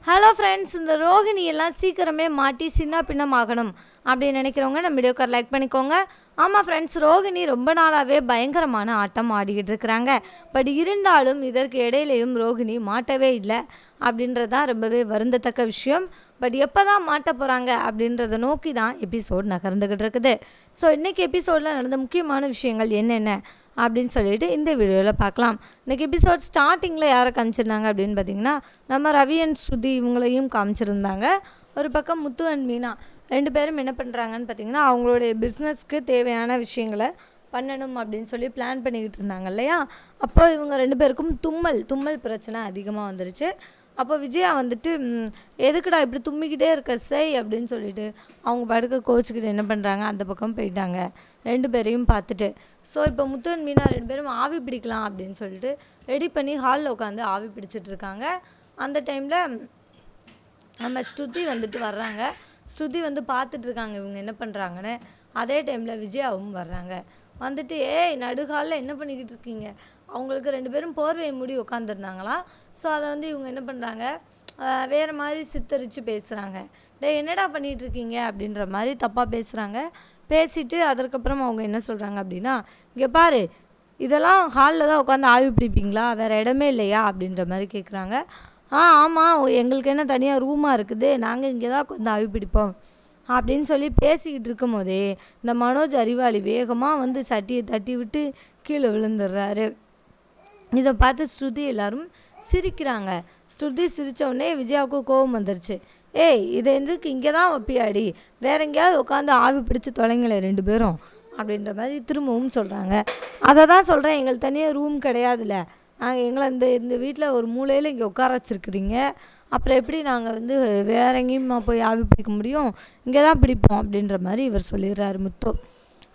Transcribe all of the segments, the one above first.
Hello friends, இந்த ரோஹிணி எல்லாம் சீக்கிரமே மாட்டி சின்ன பின்னமாகணும் அப்படின்னு நினைக்கிறவங்க நம்ம வீடியோக்கார் லைக் பண்ணிக்கோங்க. ஆமாம் ஃப்ரெண்ட்ஸ், ரோஹிணி ரொம்ப நாளாகவே பயங்கரமான ஆட்டம் ஆடிக்கிட்டு இருக்கிறாங்க. பட் இருந்தாலும் இதற்கு இடையிலையும் ரோஹிணி மாட்டவே இல்லை அப்படின்றது தான் ரொம்பவே வருந்தத்தக்க விஷயம். பட் எப்போ தான் மாட்ட போகிறாங்க அப்படின்றத நோக்கி தான் எபிசோட் நகர்ந்துக்கிட்டு இருக்குது. ஸோ இன்றைக்கி எபிசோடில் நடந்த முக்கியமான விஷயங்கள் என்னென்ன அப்படின்னு சொல்லிட்டு இந்த வீடியோவில் பார்க்கலாம். இன்றைக்கி எபிசோட் ஸ்டார்டிங்கில் யாரை காமிச்சிருந்தாங்க அப்படின்னு பார்த்தீங்கன்னா, நம்ம ரவி அண்ட் ஸ்ருதி இவங்களையும் காமிச்சிருந்தாங்க. ஒரு பக்கம் முத்து அண்ட் மீனா ரெண்டு பேரும் என்ன பண்ணுறாங்கன்னு பார்த்தீங்கன்னா, அவங்களுடைய பிஸ்னஸ்க்கு தேவையான விஷயங்களை பண்ணணும் அப்படின்னு சொல்லி பிளான் பண்ணிக்கிட்டு இருந்தாங்க இல்லையா. அப்போ இவங்க ரெண்டு பேருக்கும் தும்மல் பிரச்சனை அதிகமாக வந்துருச்சு. அப்போ விஜயா வந்துட்டு எதுக்குடா இப்படி தும்மிக்கிட்டே இருக்க செய் அப்படின்னு சொல்லிட்டு அவங்க படுக்க கோச்சிக்கிட்டு என்ன பண்ணுறாங்க, அந்த பக்கம் போயிட்டாங்க ரெண்டு பேரையும் பார்த்துட்டு. ஸோ இப்போ முத்துவன் மீனா ரெண்டு பேரும் ஆவி பிடிக்கலாம் அப்படின்னு சொல்லிட்டு ரெடி பண்ணி ஹாலில் உட்காந்து ஆவி பிடிச்சிட்ருக்காங்க. அந்த டைமில் நம்ம ஸ்ருதி வந்துட்டு வர்றாங்க. ஸ்ருதி வந்து பார்த்துட்ருக்காங்க இவங்க என்ன பண்ணுறாங்கன்னு. அதே டைமில் விஜயாவும் வர்றாங்க. வந்துட்டு நடுகாலில் என்ன பண்ணிக்கிட்டு இருக்கீங்க, அவங்களுக்கு ரெண்டு பேரும் போர்வை மூடி உட்காந்துருந்தாங்களா. ஸோ அதை வந்து இவங்க என்ன பண்ணுறாங்க, வேறு மாதிரி சித்தரித்து பேசுகிறாங்க. என்னடா பண்ணிகிட்ருக்கீங்க அப்படின்ற மாதிரி தப்பாக பேசுகிறாங்க. பேசிவிட்டு அதற்கப்புறம் அவங்க என்ன சொல்கிறாங்க அப்படின்னா, இங்கே பாரு, இதெல்லாம் ஹாலில் தான் உட்காந்து ஆவி பிடிப்பீங்களா, வேறு இடமே இல்லையா அப்படின்ற மாதிரி கேட்குறாங்க. ஆமாம், எங்களுக்கு என்ன தனியாக ரூமாக இருக்குது, நாங்கள் இங்கே தான் உட்காந்து ஆவி பிடிப்போம் அப்படின்னு சொல்லி பேசிக்கிட்டு இருக்கும் போதே இந்த மனோஜ் அறிவாளி வேகமாக வந்து சட்டியை தட்டி விட்டு கீழே விழுந்துடுறாரு. இதை பார்த்து ஸ்ருதி எல்லாரும் சிரிக்கிறாங்க. ஸ்ருதி சிரித்தோடனே விஜயாவுக்கு கோபம் வந்துருச்சு. இதை எதுக்கு இங்கே தான் வைப்பியாடி, வேற எங்கேயாவது உட்காந்து ஆவி பிடிச்சி தொலைங்களே ரெண்டு பேரும் அப்படின்ற மாதிரி திரும்பவும் சொல்கிறாங்க. அதை தான் சொல்கிறேன், எங்களுக்கு தனியாக ரூம் கிடையாதுல்ல, நாங்கள் எங்களை இந்த வீட்டில் ஒரு மூலையில் இங்கே உட்கார வச்சுருக்குறீங்க, அப்புறம் எப்படி நாங்கள் வந்து வேற எங்கேயுமா போய் ஆவி பிடிக்க முடியும், இங்கே தான் பிடிப்போம் அப்படின்ற மாதிரி இவர் சொல்லிடுறாரு முத்து.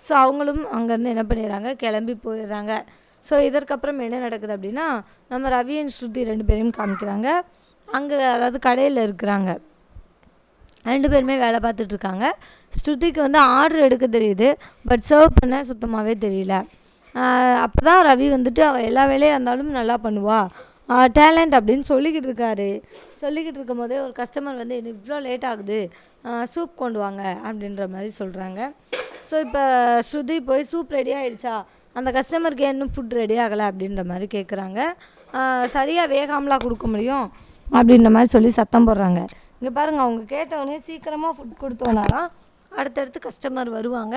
ஸோ அவங்களும் அங்கேருந்து என்ன பண்ணிடுறாங்க, கிளம்பி போயிடுறாங்க. ஸோ இதற்கப்புறம் என்ன நடக்குது அப்படின்னா, நம்ம ரவி அண்ட் ஸ்ருதி ரெண்டு பேரையும் காமிக்கிறாங்க. அங்கே அதாவது கடையில் இருக்கிறாங்க, ரெண்டு பேருமே வேலை பார்த்துட்ருக்காங்க. ஸ்ருதிக்கு வந்து ஆர்டர் எடுக்க தெரியுது, பட் சர்வ் பண்ண சுத்தமாகவே தெரியல. அப்போ தான் ரவி வந்துட்டு அவள் எல்லா வேலையாக இருந்தாலும் நல்லா பண்ணுவா, டேலண்ட் அப்படின்னு சொல்லிக்கிட்டு இருக்காரு. சொல்லிக்கிட்டு இருக்கும் போதே ஒரு கஸ்டமர் வந்து எனக்கு இவ்வளோ லேட் ஆகுது, சூப் கொண்டு வாங்க அப்படின்ற மாதிரி சொல்கிறாங்க. ஸோ இப்போ ஸ்ருதி போய் சூப் ரெடி ஆகிடுச்சா, அந்த கஸ்டமருக்கு இன்னும் ஃபுட் ரெடி ஆகலை அப்படின்ற மாதிரி கேட்குறாங்க. சரியாக வேகாமலாம் கொடுக்க முடியும் அப்படின்ற மாதிரி சொல்லி சத்தம் போடுறாங்க. இங்கே பாருங்கள், அவங்க கேட்டவொடனே சீக்கிரமாக ஃபுட் கொடுத்தோன்னா அடுத்தடுத்து கஸ்டமர் வருவாங்க,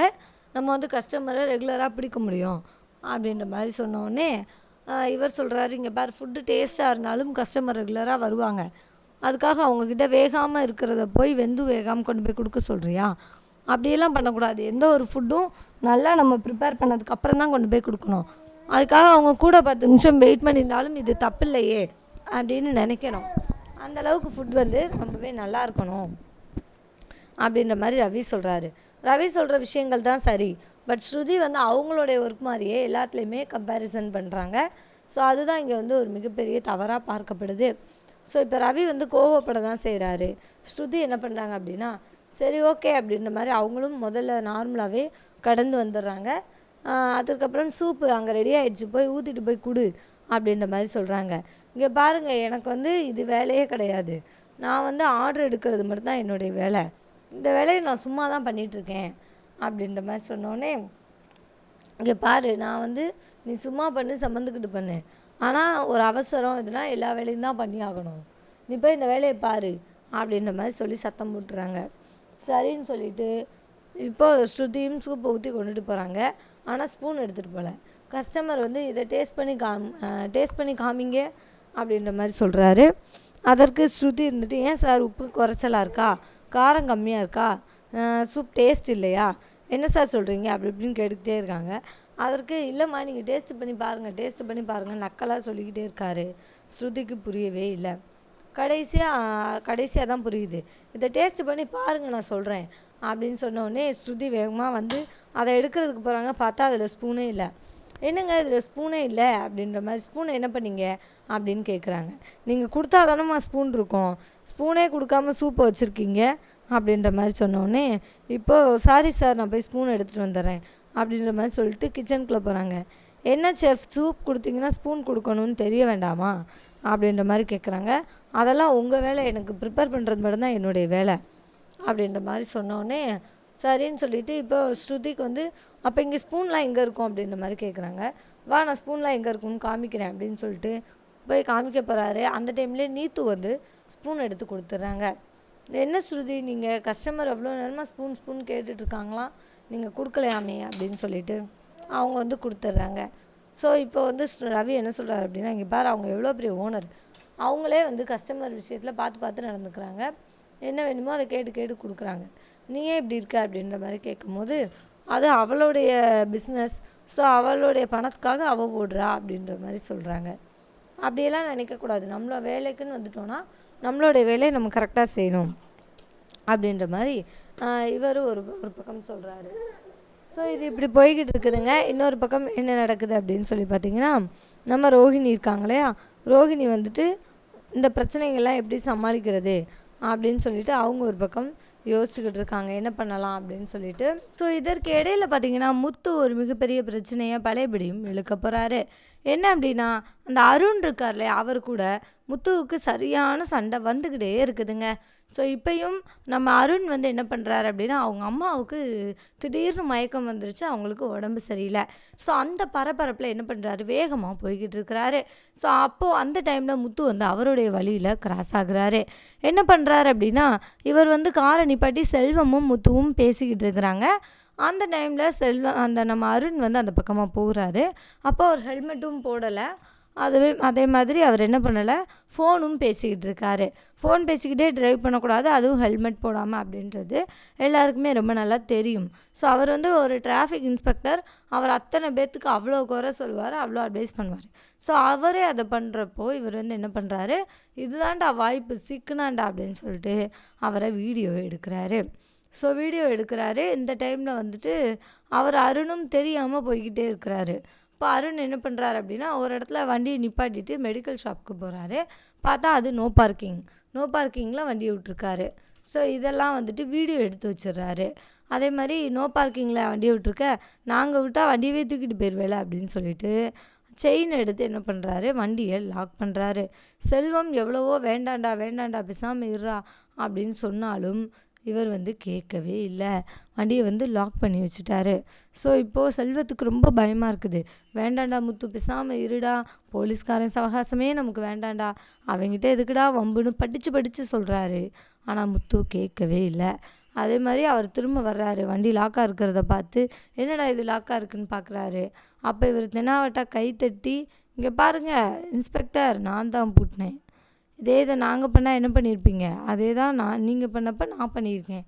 நம்ம வந்து கஸ்டமரை ரெகுலராக பிடிக்க முடியும் அப்படின்ற மாதிரி சொன்னோடனே இவர் சொல்கிறாரு, இங்கே பாரு, ஃபுட்டு டேஸ்ட்டாக இருந்தாலும் கஸ்டமர் ரெகுலராக வருவாங்க, அதுக்காக அவங்கக்கிட்ட வேகாமல் இருக்கிறத போய் வெந்து வேகாமல் கொண்டு போய் கொடுக்க சொல்கிறியா, அப்படியெல்லாம் பண்ணக்கூடாது. எந்த ஒரு ஃபுட்டும் நல்லா நம்ம ப்ரிப்பேர் பண்ணதுக்கப்புறம் தான் கொண்டு போய் கொடுக்கணும். அதுக்காக அவங்க கூட 10 நிமிஷம் வெயிட் பண்ணியிருந்தாலும் இது தப்பு இல்லையே அப்படின்னு நினைக்கணும். அந்தளவுக்கு ஃபுட் வந்து ரொம்பவே நல்லா இருக்கணும் அப்படின்ற மாதிரி ரவி சொல்கிறாரு. ரவி சொல்கிற விஷயங்கள் தான் சரி, பட் ஸ்ருதி வந்து அவங்களுடைய ஒர்க் மாதிரியே எல்லாத்துலேயுமே கம்பேரிசன் பண்ணுறாங்க. ஸோ அதுதான் இங்கே வந்து ஒரு மிகப்பெரிய தவறாக பார்க்கப்படுது. ஸோ இப்போ ரவி வந்து கோவப்பட தான் செய்கிறாரு. ஸ்ருதி என்ன பண்ணுறாங்க அப்படின்னா, சரி ஓகே அப்படின்ற மாதிரி அவங்களும் முதல்ல நார்மலாகவே கடந்து வந்துடுறாங்க. அதுக்கப்புறம் சூப்பு அங்கே ரெடி ஆகிடுச்சு, போய் ஊற்றிட்டு போய் கொடு அப்படின்ற மாதிரி சொல்கிறாங்க. இங்கே பாருங்கள், எனக்கு வந்து இது வேலையே கிடையாது, நான் வந்து ஆர்டர் எடுக்கிறது மட்டும்தான் என்னுடைய வேலை, இந்த வேலையை நான் சும்மா தான் பண்ணிகிட்ருக்கேன் அப்படின்ற மாதிரி சொன்னோடனே, இங்கே பாரு, நான் வந்து நீ சும்மா பண்ணு, சம்மந்துக்கிட்டு பண்ணு, ஆனால் ஒரு அவசரம் இதுனா எல்லா வேலையும் தான் பண்ணி ஆகணும், நீ போய் இந்த வேலையை பாரு அப்படின்ற மாதிரி சொல்லி சத்தம் போட்டுறாங்க. சரின்னு சொல்லிவிட்டு இப்போது ஸ்ருதியும் சூப்பை ஊற்றி கொண்டுட்டு போகிறாங்க. ஆனால் ஸ்பூன் எடுத்துகிட்டு போகல. கஸ்டமர் வந்து இதை டேஸ்ட் பண்ணி காமிங்க அப்படின்ற மாதிரி சொல்கிறாரு. அதற்கு ஸ்ருதி இருந்துட்டு, ஏன் சார் உப்பு குறைச்சலாக இருக்கா, காரம் கம்மியாக இருக்கா, சூப் டேஸ்ட் இல்லையா, என்ன சார் சொல்கிறீங்க அப்படி இப்படின்னு கேட்டுக்கிட்டே இருக்காங்க. அதற்கு இல்லைம்மா, நீங்கள் டேஸ்ட் பண்ணி பாருங்கள் நக்கலாக சொல்லிக்கிட்டே இருக்காரு. ஸ்ருதிக்கு புரியவே இல்லை. கடைசியாக தான் புரியுது. இதை டேஸ்ட் பண்ணி பாருங்கள் நான் சொல்கிறேன் அப்படின்னு சொன்னோடனே ஸ்ருதி வேகமாக வந்து அதை எடுக்கிறதுக்கு போகிறாங்க. பார்த்தா அதில் ஸ்பூனே இல்லை. என்னங்க இதில் ஸ்பூனே இல்லை அப்படின்ற மாதிரி, ஸ்பூனை என்ன பண்ணீங்க அப்படின்னு கேட்குறாங்க. நீங்கள் கொடுத்தா தானம்மா ஸ்பூன் இருக்கும், ஸ்பூனே கொடுக்காம சூப்பை வச்சுருக்கீங்க அப்படின்ற மாதிரி சொன்னோடனே, இப்போது சாரி சார், நான் போய் ஸ்பூன் எடுத்துகிட்டு வந்துடுறேன் அப்படின்ற மாதிரி சொல்லிட்டு கிச்சனுக்குள்ளே போகிறாங்க. என்ன செஃப், சூப் கொடுத்தீங்கன்னா ஸ்பூன் கொடுக்கணும்னு தெரிய வேண்டாமா அப்படின்ற மாதிரி கேட்குறாங்க. அதெல்லாம் உங்கள் வேலை, எனக்கு ப்ரிப்பேர் பண்ணுறது மட்டும்தான் என்னுடைய வேலை அப்படின்ற மாதிரி சொன்னோடனே சரின்னு சொல்லிவிட்டு இப்போ ஸ்ருதிக்கு வந்து அப்போ இங்கே ஸ்பூன்லாம் எங்கே இருக்கும் அப்படின்ற மாதிரி கேட்குறாங்க. வா நான் ஸ்பூன்லாம் எங்கே இருக்கும்னு காமிக்கிறேன் அப்படின்னு சொல்லிட்டு போய் காமிக்க போகிறாரு. அந்த டைம்லேயே நீத்து வந்து ஸ்பூன் எடுத்து கொடுத்துட்றாங்க. என்ன ஸ்ருதி, நீங்கள் கஸ்டமர் எவ்வளோ நேரமாக ஸ்பூன் ஸ்பூன் கேட்டுட்ருக்காங்களாம், நீங்கள் கொடுக்கலையாமே அப்படின்னு சொல்லிட்டு அவங்க வந்து கொடுத்துட்றாங்க. ஸோ இப்போ வந்து ரவி என்ன சொல்கிறார் அப்படின்னா, இங்கே பாரு அவங்க எவ்வளோ பெரிய ஓனர், அவங்களே வந்து கஸ்டமர் விஷயத்தில் பார்த்து பார்த்து நடந்துக்கிறாங்க, என்ன வேணுமோ அதை கேட்டு கேட்டு கொடுக்குறாங்க, நீ ஏன் இப்படி இருக்க அப்படின்ற மாதிரி கேட்கும்போது அது அவளுடைய பிஸ்னஸ், ஸோ அவளுடைய பணத்துக்காக அவள் ஓடுறா அப்படின்ற மாதிரி சொல்கிறாங்க. அப்படியெல்லாம் நினைக்கக்கூடாது, நம்மளோட வேலைக்குன்னு வந்துட்டோன்னா நம்மளுடைய வேலையை நம்ம கரெக்டாக செய்யணும் அப்படின்ற மாதிரி இவர் ஒரு பக்கம் சொல்கிறாரு. ஸோ இது இப்படி போய்கிட்டு இருக்குதுங்க. இன்னொரு பக்கம் என்ன நடக்குது அப்படின்னு சொல்லி பார்த்தீங்கன்னா, நம்ம ரோஹிணி இருக்காங்க இல்லையா, ரோஹிணி வந்துட்டு இந்த பிரச்சனைகள்லாம் எப்படி சமாளிக்கிறது அப்படின்னு சொல்லிட்டு அவங்க ஒரு பக்கம் யோசிச்சுக்கிட்டு இருக்காங்க, என்ன பண்ணலாம் அப்படின்னு சொல்லிட்டு. ஸோ இதற்கு இடையில் பார்த்தீங்கன்னா முத்து ஒரு மிகப்பெரிய பிரச்சனையை பழையபடியும் இழுக்க போகிறாரு. என்ன அப்படின்னா, அந்த அருண் இருக்கார்ல, அவர் கூட முத்துவுக்கு சரியான சண்டை வந்துக்கிட்டே இருக்குதுங்க. ஸோ இப்போயும் நம்ம அருண் வந்து என்ன பண்ணுறாரு அப்படின்னா, அவங்க அம்மாவுக்கு திடீர்னு மயக்கம் வந்துருச்சு, அவங்களுக்கு உடம்பு சரியில்லை. ஸோ அந்த பரபரப்பில் என்ன பண்ணுறாரு, வேகமாக போய்கிட்டு இருக்கிறாரு. ஸோ அப்போது அந்த டைமில் முத்து வந்து அவருடைய வழியில் கிராஸ் ஆகுறாரு. என்ன பண்ணுறாரு அப்படின்னா, இவர் வந்து காரை நிப்பாட்டி செல்வமும் முத்துவும் பேசிக்கிட்டு இருக்கிறாங்க. அந்த டைமில் அந்த நம்ம அருண் வந்து அந்த பக்கமாக போகிறாரு. அப்போ அவர் ஹெல்மெட்டும் போடலை. அதே மாதிரி அவர் என்ன பண்ணலை, ஃபோனும் பேசிக்கிட்டு இருக்காரு. ஃபோன் பேசிக்கிட்டே ட்ரைவ் பண்ணக்கூடாது, அதுவும் ஹெல்மெட் போடாமல் அப்படின்றது எல்லாருக்குமே ரொம்ப நல்லா தெரியும். ஸோ அவர் வந்து ஒரு டிராஃபிக் இன்ஸ்பெக்டர், அவர் அத்தனை பேர்த்துக்கு அவ்வளோ குறை சொல்லுவார், அவ்வளோ அட்வைஸ் பண்ணுவார். ஸோ அவரே அதை பண்ணுறப்போ இவர் வந்து என்ன பண்ணுறாரு, இதுதான்டா வாய்ப்பு, சிக்குனாண்டா அப்படின்னு சொல்லிட்டு அவரை வீடியோ எடுக்கிறாரு. ஸோ வீடியோ எடுக்கிறாரு. இந்த டைமில் வந்துட்டு அவர் அருணும் தெரியாமல் போய்கிட்டே இருக்கிறாரு. இப்போ அருண் என்ன பண்ணுறாரு அப்படின்னா, ஒரு இடத்துல வண்டியை நிப்பாட்டிட்டு மெடிக்கல் ஷாப்புக்கு போகிறாரு. பார்த்தா அது நோ பார்க்கிங்கில் வண்டியை விட்டுருக்காரு. ஸோ இதெல்லாம் வந்துட்டு வீடியோ எடுத்து வச்சிடுறாரு. அதே மாதிரி நோ பார்க்கிங்கில் வண்டியை விட்டுருக்க, நாங்கள் விட்டால் வண்டியவே தூக்கிட்டு போயிடுவேல அப்படின்னு சொல்லிட்டு செயின் எடுத்து என்ன பண்ணுறாரு, வண்டியை லாக் பண்ணுறாரு. செல்வம் எவ்வளவோ வேண்டாண்டா பேசாமல் இருறா அப்படின்னு சொன்னாலும் இவர் வந்து கேட்கவே இல்லை, வண்டியை வந்து லாக் பண்ணி வச்சுட்டாரு. ஸோ இப்போது செல்வத்துக்கு ரொம்ப பயமாக இருக்குது. வேண்டாண்டா முத்து, பேசாமல் இருடா, போலீஸ்காரன் சவகாசமே நமக்கு வேண்டாண்டா, அவங்ககிட்ட எதுக்குடா வம்புன்னு படித்து சொல்கிறாரு. ஆனால் முத்து கேட்கவே இல்லை. அதே மாதிரி அவர் திரும்ப வர்றாரு, வண்டி லாக்காக இருக்கிறத பார்த்து என்னடா இது லாக்காக இருக்குன்னு பார்க்குறாரு. அப்போ இவர் தெனாவட்டா கை தட்டி, இங்கே பாருங்கள் இன்ஸ்பெக்டர், நான் தான் பூட்டினேன், இதே இதை நாங்கள் பண்ணால் என்ன பண்ணியிருப்பீங்க, அதே தான் நீங்கள் பண்ணப்போ நான் பண்ணியிருக்கேன்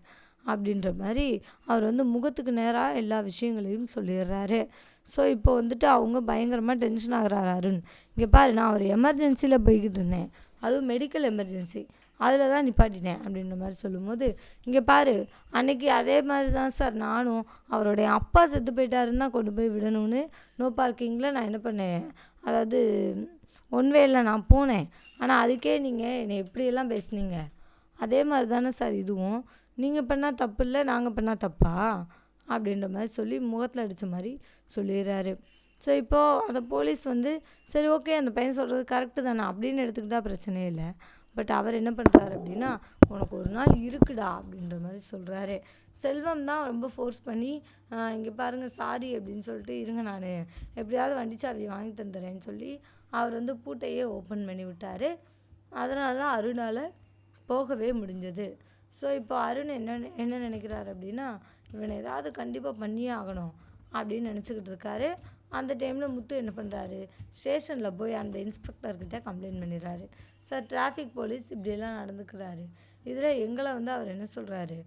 அப்படின்ற மாதிரி அவர் வந்து முகத்துக்கு நேராக எல்லா விஷயங்களையும் சொல்லிடுறாரு. ஸோ இப்போ வந்துட்டு அவங்க பயங்கரமாக டென்ஷன் ஆகுறாரு அருண். இங்கே பாரு, நான் ஒரு எமர்ஜென்சியில் போய்கிட்டு இருந்தேன், அதுவும் மெடிக்கல் எமர்ஜென்சி, அதில் தான் நிப்பாட்டினேன் அப்படின்ற மாதிரி சொல்லும்போது, இங்கே பாரு அன்றைக்கி அதே மாதிரி தான் சார் நானும் அவருடைய அப்பா செத்து போயிட்டாருன்னு தான் கொண்டு போய் விடணும்னு நோ பார்க்கிங்கில் நான் என்ன பண்ணேன், அதாவது ஒன்வேயில் நான் போனேன், ஆனால் அதுக்கே நீங்கள் என்னை எப்படியெல்லாம் பேசுனீங்க, அதே மாதிரி தானே சார் இதுவும், நீங்கள் பண்ணால் தப்பு இல்லை, நாங்கள் பண்ணால் தப்பா அப்படின்ற மாதிரி சொல்லி முகத்தில் அடித்த மாதிரி சொல்லிடுறாரு. ஸோ இப்போது அந்த போலீஸ் வந்து சரி ஓகே அந்த பையன் சொல்கிறது கரெக்டு தானே அப்படின்னு எடுத்துக்கிட்டால் பிரச்சனையே இல்லை. பட் அவர் என்ன பண்ணுறாரு அப்படின்னா, உனக்கு ஒரு நாள் இருக்குடா அப்படின்ற மாதிரி சொல்கிறாரு. செல்வம் தான் ரொம்ப ஃபோர்ஸ் பண்ணி இங்கே பாருங்கள் சாரி அப்படின்னு சொல்லிட்டு, இருங்க நான் எப்படியாவது வண்டி சாவி வாங்கி தந்துடுறேன்னு சொல்லி அவர் வந்து பூட்டையே ஓப்பன் பண்ணி விட்டார். அதனால தான் அருணால் போகவே முடிஞ்சது. ஸோ இப்போ அருண் என்ன நினைக்கிறாரு அப்படின்னா, இவனை ஏதாவது கண்டிப்பாக பண்ணியே ஆகணும் அப்படின்னு நினச்சிக்கிட்டு இருக்காரு. அந்த டைமில் முத்து என்ன பண்ணுறாரு, ஸ்டேஷனில் போய் அந்த இன்ஸ்பெக்டர்கிட்ட கம்ப்ளைண்ட் பண்ணிடுறாரு. சார் டிராஃபிக் போலீஸ் இப்படியெல்லாம் நடந்துக்கிறாரு, இதில் எங்களை வந்து அவர் என்ன சொல்கிறாரு,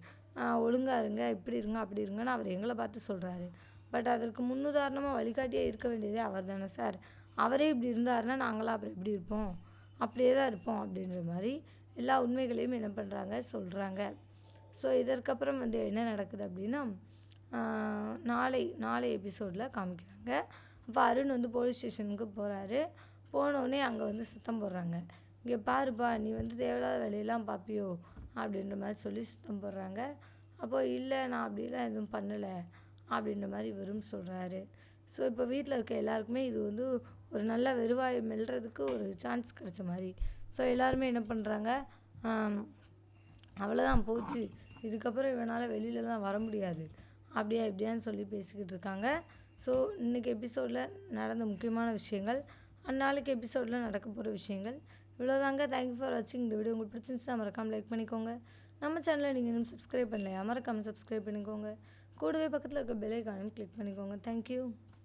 ஒழுங்காக இருங்க, இப்படி இருங்க அப்படி இருங்கன்னு அவர் எங்களை பார்த்து சொல்கிறாரு. பட் அதற்கு முன்னுதாரணமாக வழிகாட்டியாக இருக்க வேண்டியதே அவர் தானே சார், அவரே இப்படி இருந்தாருன்னா நாங்களாம் அப்புறம் எப்படி இருப்போம், அப்படியே தான் இருப்போம் அப்படின்ற மாதிரி எல்லா உண்மைகளையும் என்ன பண்ணுறாங்க சொல்கிறாங்க. ஸோ இதற்கப்புறம் வந்து என்ன நடக்குது அப்படின்னா, நாளை எபிசோடில் காமிக்கிறாங்க. அப்போ அருண் வந்து போலீஸ் ஸ்டேஷனுக்கு போகிறாரு. போனோடனே அங்கே வந்து சத்தம் போடுறாங்க, இங்கே பாருப்பா நீ வந்து தேவையில்லாத வேலையெல்லாம் பார்ப்பியோ அப்படின்ற மாதிரி சொல்லி சத்தம் போடுறாங்க. அப்போது இல்லை நான் அப்படிலாம் எதுவும் பண்ணலை அப்படின்ற மாதிரி இவரும் சொல்கிறாரு. ஸோ இப்போ வீட்டில் இருக்க எல்லாருக்குமே இது வந்து ஒரு நல்ல வெறுவாயை மெல்றதுக்கு ஒரு சான்ஸ் கிடைச்ச மாதிரி. ஸோ எல்லாருமே என்ன பண்ணுறாங்க, அவ்வளோதான் போச்சு, இதுக்கப்புறம் இவனால் வெளியிலலாம் வர முடியாது, அப்படியா இப்படியான்னு சொல்லி பேசிக்கிட்டு இருக்காங்க. ஸோ இன்றைக்கி எபிசோடில் நடந்த முக்கியமான விஷயங்கள், நாளைக்கு எபிசோடில் நடக்க போகிற விஷயங்கள் இவ்வளோதாங்க. தேங்க்யூ ஃபார் வாட்சிங். இந்த வீடியோ உங்களுக்கு பிடிச்சிருந்துச்சுன்னா மறக்காமல் லைக் பண்ணிக்கோங்க. நம்ம சேனலை நீங்கள் இன்னும் சப்ஸ்கிரைப் பண்ணலையா, மறக்காமல் சப்ஸ்கிரைப் பண்ணிக்கோங்க. கூடவே பக்கத்தில் இருக்க பெல் ஐகானையும் கிளிக் பண்ணிக்கோங்க. தேங்க்யூ.